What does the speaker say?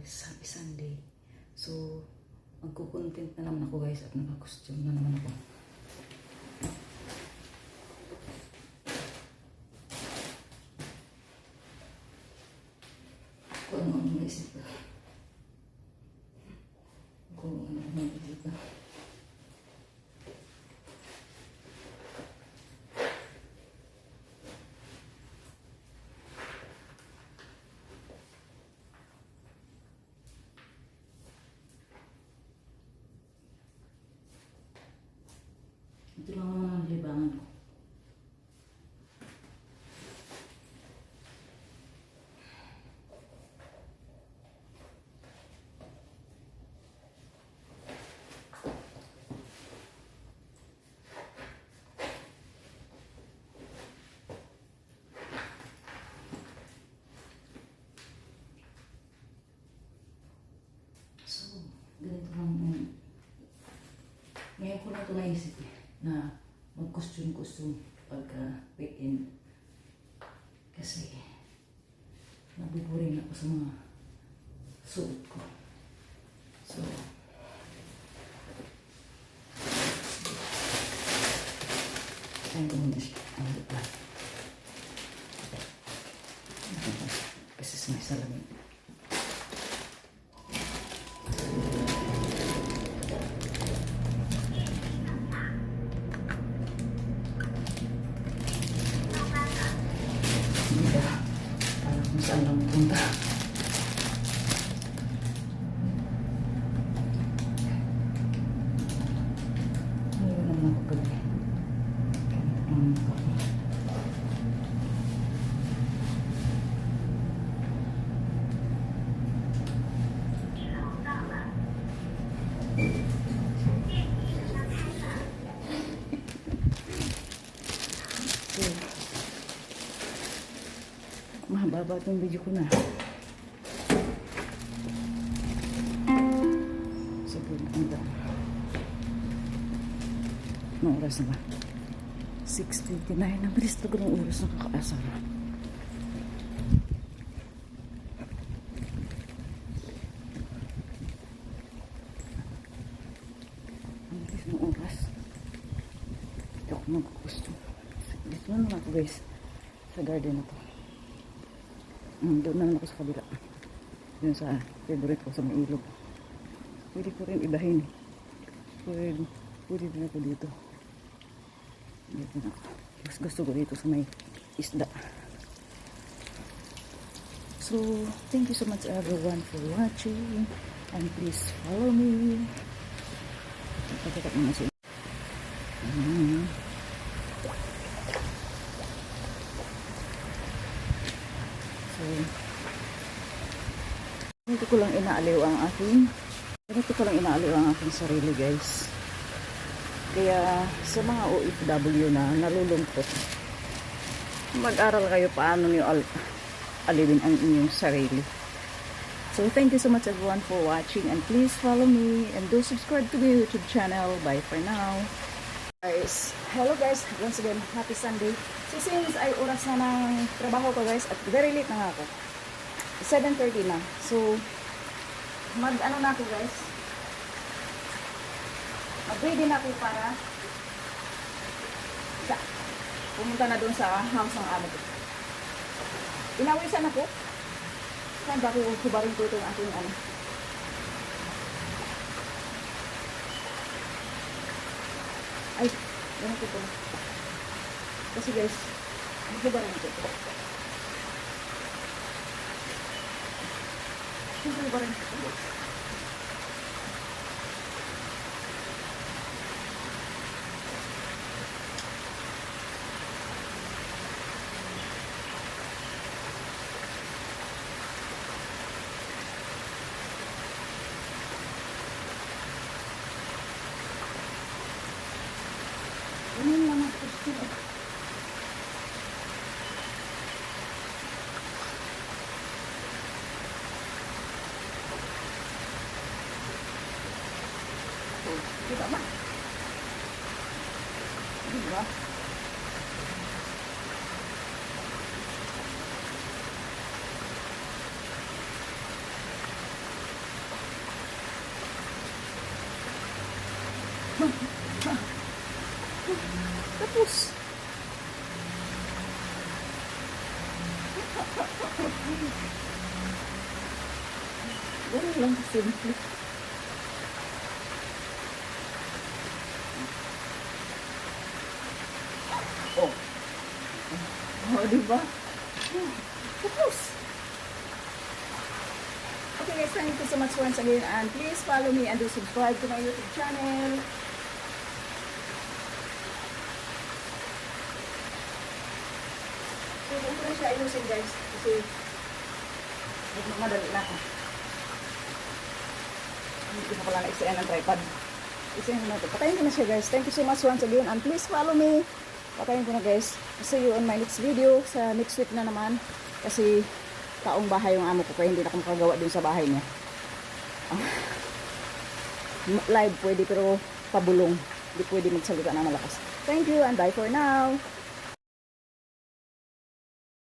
guys, happy Sunday. So, magkukontent na naman ako guys at naka-costume na naman ako. Kung ano ang naisip ko. Kung ano ang naisip ko. Ito lang naman ang libangan ko. So, ganito lang yun. Ngayon ko na ito naisip na mag-costume pagka weekend. Kasi nabuburing ako sa mga suot ko. So, tayo ko muna siya. Ang lupa. Kasi may salamin. Para kung saan lang punta. Ngayon naman ako pag mahaba itong video ko na. Sabi na anong oras na ba? 6:29. Ang bilis na ng oras na kakaasar. Ang bilis ng oras. Ito ako magkukusto. Dito na naman ako guys. Sa garden na to. Doon naman ako sa kabila. Doon sa favorite ko sa may ilog. Pwede ko rin ibahin. Pwede din ako dito. Dito na ako. Mas gusto ko dito sa may isda. So, thank you so much everyone for watching. And please follow me. Pagkakat mo na siya. So, ganito ko lang inaaliw ang aking sarili guys. Kaya sa mga OFW na nalulungkot, mag-aral kayo paano niyo alawin ang inyong sarili. So thank you so much everyone for watching and please follow me and do subscribe to the YouTube channel. Bye for now. Guys, hello guys, once again, happy Sunday. So since ay oras na ng trabaho ko guys, at very late na nga ako, 7:30 na. So mag-ano na ako guys, mag-ready na ako para pumunta na doon sa house ng amo ko. Inawisan ako. Saan ba ko kubarin ko itong aking ano. Ay, ganun ko ito. Kasi guys, kubarin ko ito. Kubarin ko ito. Ganyan lang ang costume. Kita ba? Diba? Tapos, ganun lang simple. Oh. Oh, diba? Tapos. Okay guys, thank you so much once again and please follow me and do subscribe to my YouTube channel. So, kung ko na siya ayusin guys kasi madali na ako. Hindi ko pala na-isayan ng tripod. Isayan ko na ito. Patayin ko na siya guys. Thank you so much once again and please follow me. Patayin ko na guys. See you on my next video sa next week na naman. Kasi taong bahay yung amo ko kaya hindi na ako makagawa dun sa bahay niya. Live pwede pero pabulong. Hindi pwede magsalita ng malakas. Thank you and bye for now.